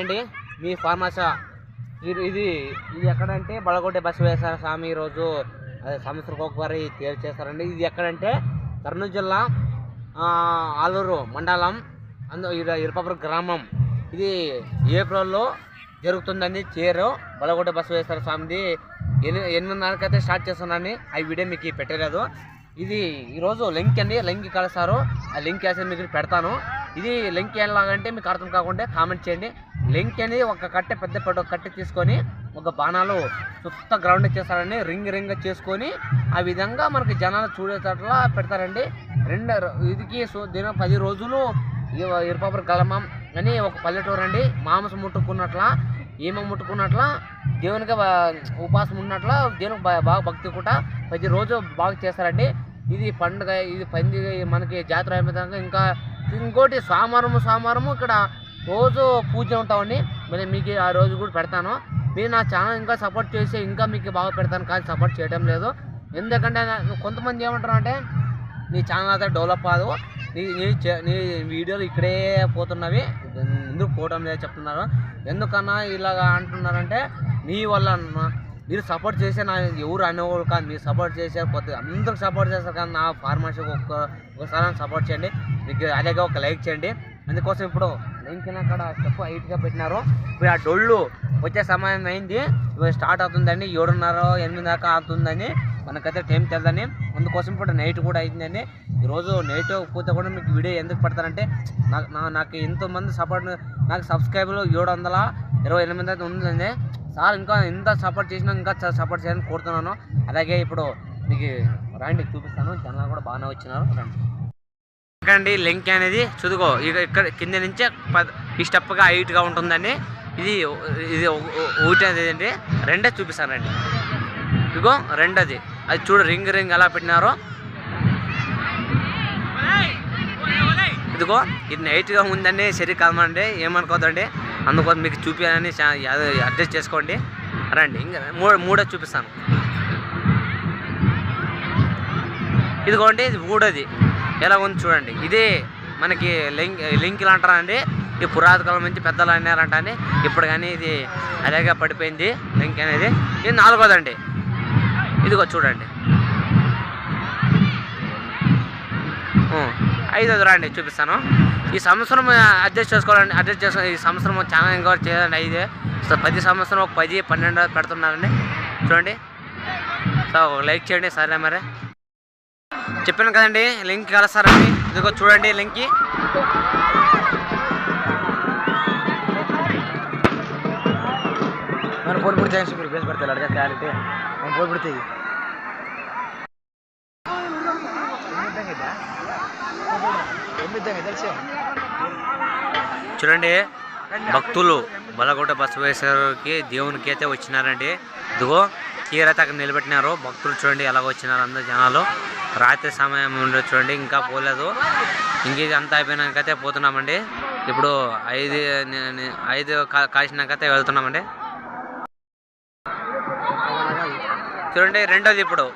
అండి మీ ఫార్మసా ఇది ఎక్కడంటే బలగొట్టే బసవేశ్వర స్వామి ఈరోజు సంవత్సరం ఒకసారి తేరు చేస్తారండి. ఇది ఎక్కడంటే కర్నూలు జిల్లా ఆలూరు మండలం ఇరపాపురం గ్రామం. ఇది ఏప్రిల్లో జరుగుతుందండి తేరు బలగొట్టే బసవేశ్వర స్వామిది. 8:30 అయితే స్టార్ట్ చేస్తున్నాను. ఆ వీడియో మీకు పెట్టలేదు. ఇది ఈరోజు లింక్ అండి, లింక్ కలుస్తారు. ఆ లింక్ వేసి మీకు పెడతాను. ఇది లింక్ ఎలాగంటే మీకు అర్థం కాకుండా కామెంట్ చేయండి. లింక్ అనేది ఒక కట్టె పెద్ద కట్టె తీసుకొని ఒక బాణాలు చుట్టూ గ్రౌండ్ చేస్తారని రింగ్ చేసుకొని ఆ విధంగా మనకి జనాలు చూడేటట్లా పెడతారండి. ఇదికి దిన 10 రోజులు ఇరపాపురం గ్రామం అని ఒక పల్లెటూరు అండి. మాంసం ముట్టుకున్నట్లా ముట్టుకున్నట్లా దేవునికి ఉపాసం ఉన్నట్ల దేవునికి బాగా భక్తి కూడా 10 రోజులు బాగా చేస్తారండి. ఇది పండుగ, ఇది మనకి జాతర అయిపోయాక ఇంకోటి సోమవారము ఇక్కడ రోజు పూజ ఉంటామండి. మళ్ళీ మీకు ఆ రోజు కూడా పెడతాను. మీరు నా ఛానల్ ఇంకా సపోర్ట్ చేసి ఇంకా మీకు బాగా పెడతాను, కానీ సపోర్ట్ చేయడం లేదు. ఎందుకంటే కొంతమంది ఏమంటారు అంటే నీ ఛానల్ అయితే డెవలప్ కాదు, నీ వీడియోలు ఇక్కడే పోతున్నవి, ఎందుకు పోవడం లేదు చెప్తున్నారు. ఎందుకన్నా ఇలాగా అంటున్నారంటే మీ వల్ల మీరు సపోర్ట్ చేసే నా ఎవరు అనేవాళ్ళు కాదు, మీరు సపోర్ట్ చేసే కొద్దిగా అందరికి సపోర్ట్ చేస్తారు. కానీ నా ఫార్మర్స్కి ఒకసారి సపోర్ట్ చేయండి. మీకు అలాగే ఒక లైక్ చేయండి. అందుకోసం ఇప్పుడు లింక్ అక్కడ స్టెప్ 8గా పెట్టినారు. ఇప్పుడు ఆ డొల్లు వచ్చే సమయం అయింది, స్టార్ట్ అవుతుందండి. 7:30 8 దాకా అవుతుందని మనకైతే టైం తెలదని. అందుకోసం ఇప్పుడు నైట్ కూడా అయిందండి. ఈరోజు నైట్ పోతే కూడా మీకు వీడియో ఎందుకు పెడతారంటే నాకు ఎంతోమంది సపోర్ట్, నాకు సబ్స్క్రైబర్లు 728 అయితే ఉందండి. సార్ ఇంకా ఎంత సపోర్ట్ చేసినా ఇంకా సపోర్ట్ చేయాలని కోరుతున్నాను. అలాగే ఇప్పుడు మీకు రండి చూపిస్తాను. జనాలు కూడా బాగానే వచ్చినారు. రండి అండి. లింక్ అనేది చూదుకో ఇక్కడ కింద నుంచే ఈ స్టెప్గా 8గా ఉంటుందండి. ఇది ఒకటి అండి, రెండే చూపిస్తానండి. ఇదిగో రెండది, అది చూడు రింగ్ ఎలా పెట్టినారో. ఇదిగో ఇది 8గా ఉందండి. సరి కాదండి, ఏమనుకోదండి. అందుకోసం మీకు చూపించాలని అడ్జస్ట్ చేసుకోండి. రండి ఇంకా మూడోది చూపిస్తాను. ఇదిగోండి ఇది మూడోది ఎలా ఉంది చూడండి. ఇదే మనకి లింక్లు అంటారా అండి. ఈ పురాతకాలం నుంచి పెద్దలు అన్నారంట అండి. ఇప్పుడు కానీ ఇది అలాగే పడిపోయింది లింక్ అనేది. ఇది 4వదండి. ఇదిగో చూడండి. 5వది రండి చూపిస్తాను. ఈ సంవత్సరం అడ్జస్ట్ చేసుకోవాలండి. ఈ సంవత్సరం చాలా ఇంకా చేయాలండి. 10 సంవత్సరం ఒక 10 12 పెడుతున్నారండి. చూడండి. సో లైక్ చేయండి. సరే మరి చెప్పాను కదండి, లింక్ కలుస్తారండి. ఇదిగో చూడండి లింక్కి. మనం ఫోన్ పుడితే మీరు బేస్ పడతారు అడగా క్లారిటీ మనం ఫోన్ పుడితే చూడండి భక్తులు బలగొట్ట బసవేశ్వరుకి దేవునికి అయితే వచ్చినారండి. ఇదిగో తీరైతే అక్కడ నిలబెట్టినారు. భక్తులు చూడండి ఎలాగ వచ్చినారు అందరు జనాలు. రాత్రి సమయం ఉండే చూడండి, ఇంకా పోలేదు. ఇంక ఇది అంతా అయిపోయినాకైతే పోతున్నామండి. ఇప్పుడు 5 కాసినాకైతే వెళ్తున్నామండి. చూడండి రెండోది. ఇప్పుడు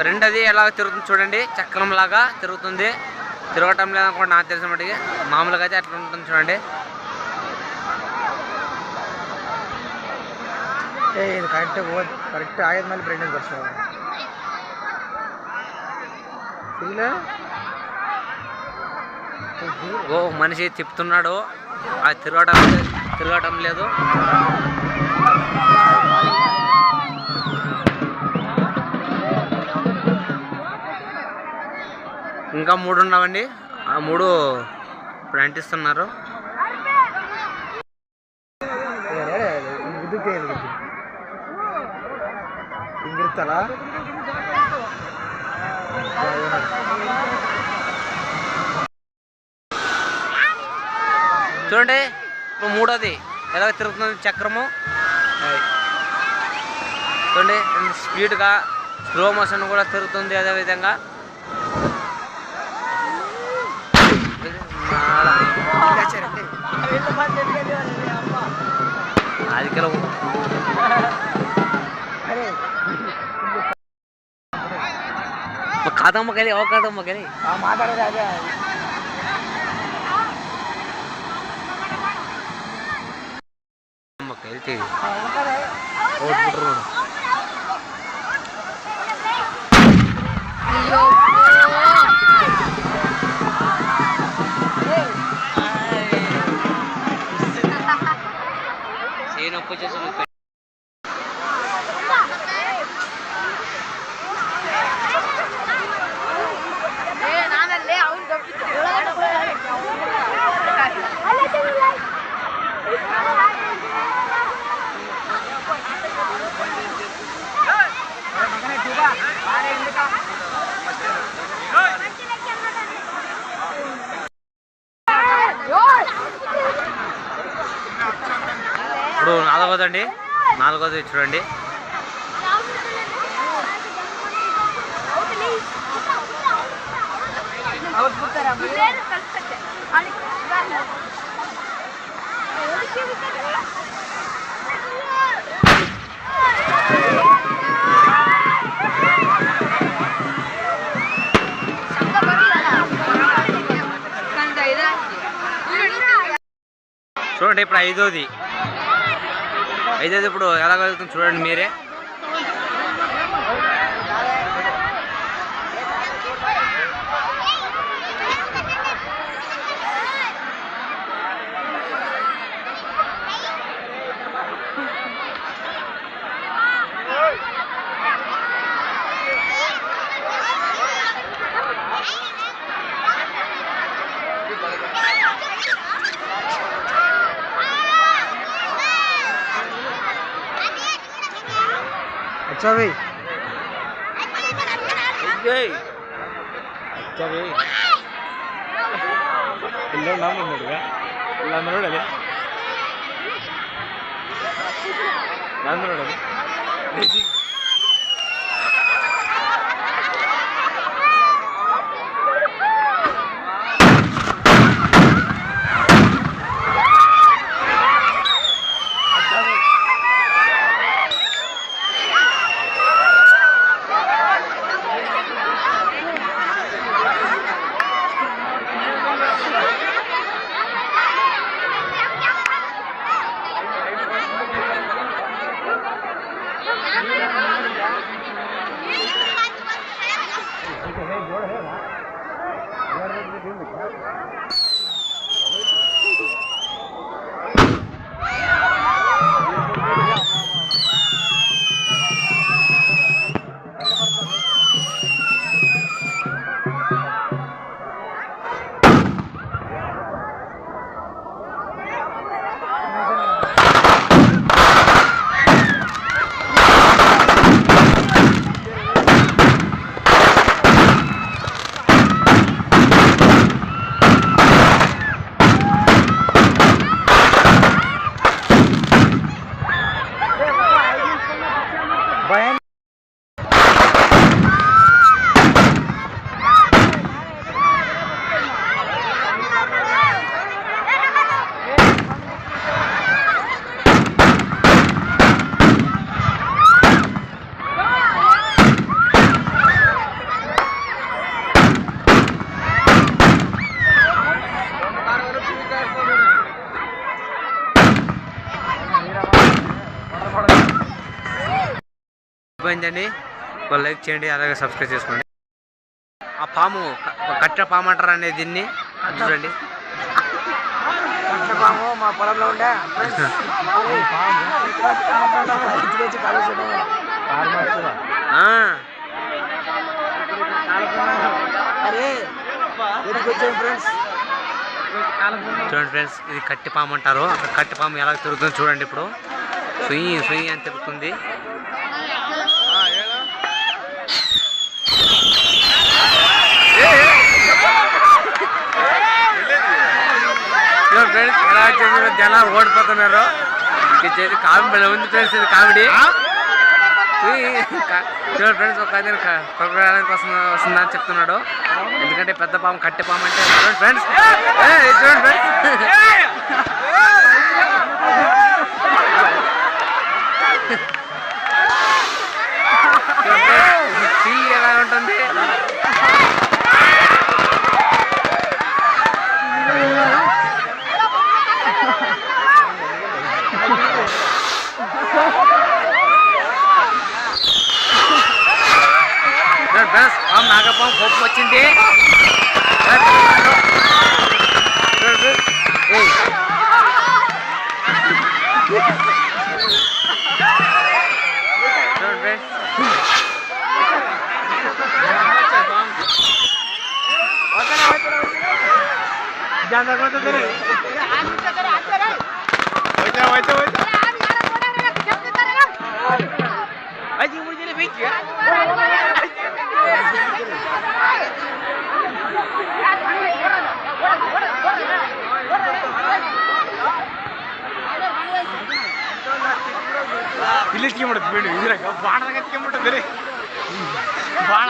రెండోది ఎలా తిరుగుతుంది చూడండి. చక్రం లాగా తిరుగుతుంది. తిరగటం లేదనుకోండి నాకు తెలిసిన మటుకి. మామూలుగా అయితే అట్లా ఉంటుంది చూడండి. ఇది కరెక్ట్ ఆగదు. మళ్ళీ బ్రెండ్ వస్తుంది. ఓ మనిషి తిప్పుతున్నాడు, అది తిరగటం లేదు. ఇంకా 3 ఉన్నామండి. ఆ 3 ఇప్పుడు అంటిస్తున్నారు. చూడండి ఇప్పుడు 3వది ఎలా తిరుగుతుంది చక్రము. చూడండి స్పీడ్గా స్లో మోషన్ కూడా తిరుగుతుంది. అదేవిధంగా అది కాదమ్మ కలి కాదమ్మ కలి మాట్లాడేది అదే. ఏంటి ఓట్పుట్రు నొప్పి వచ్చేసి ఇప్పుడు నాలుగోదండి, నాలుగోది చూడండి. చూడండి ఇప్పుడు ఐదోది ఇప్పుడు ఎలా కలుగుతుంది చూడండి మీరే. अच्छा भाई పిల్లలు నామ ఉన్నాడుగా ఇలా అన్నాడు అదే అన్నాడు అది పోయిందండి. ఒక లైక్ చేయండి, అలాగే సబ్స్క్రైబ్ చేసుకోండి. ఆ పాము కట్టె పాము అంటారు అనేది దీన్ని చూడండి. పాము మా పొలంలో ఉండే చూడండి ఫ్రెండ్స్, ఇది కట్టె పాము అంటారు. అక్కడ కట్టె పాము ఎలా తిరుగుతుందో చూడండి. ఇప్పుడు సుయ్యి సుయ్యి అని తిరుగుతుంది. ఫ్రెండ్స్ ఎలా వచ్చేసి జనాలు ఓడిపోతున్నారు. ఇది కామెడీ ఉంది ఫ్రెండ్స్, ఇది కామెడీ. చూడండి ఫ్రెండ్స్, ఒక అతను కొరకడానికి వస్తుందని చెప్తున్నాడు. ఎందుకంటే పెద్ద పాము కట్టె పాము అంటే చూడండి ఫ్రెండ్స్, చూడండి ఫ్రెండ్స్ ఎలా ఉంటుంది. నాగపాము కోపం వచ్చింది. ఏయ్. చూడండి ఫ్రెండ్స్. ಇಲ್ಲಿ ಬಾಣ ಬಾಣ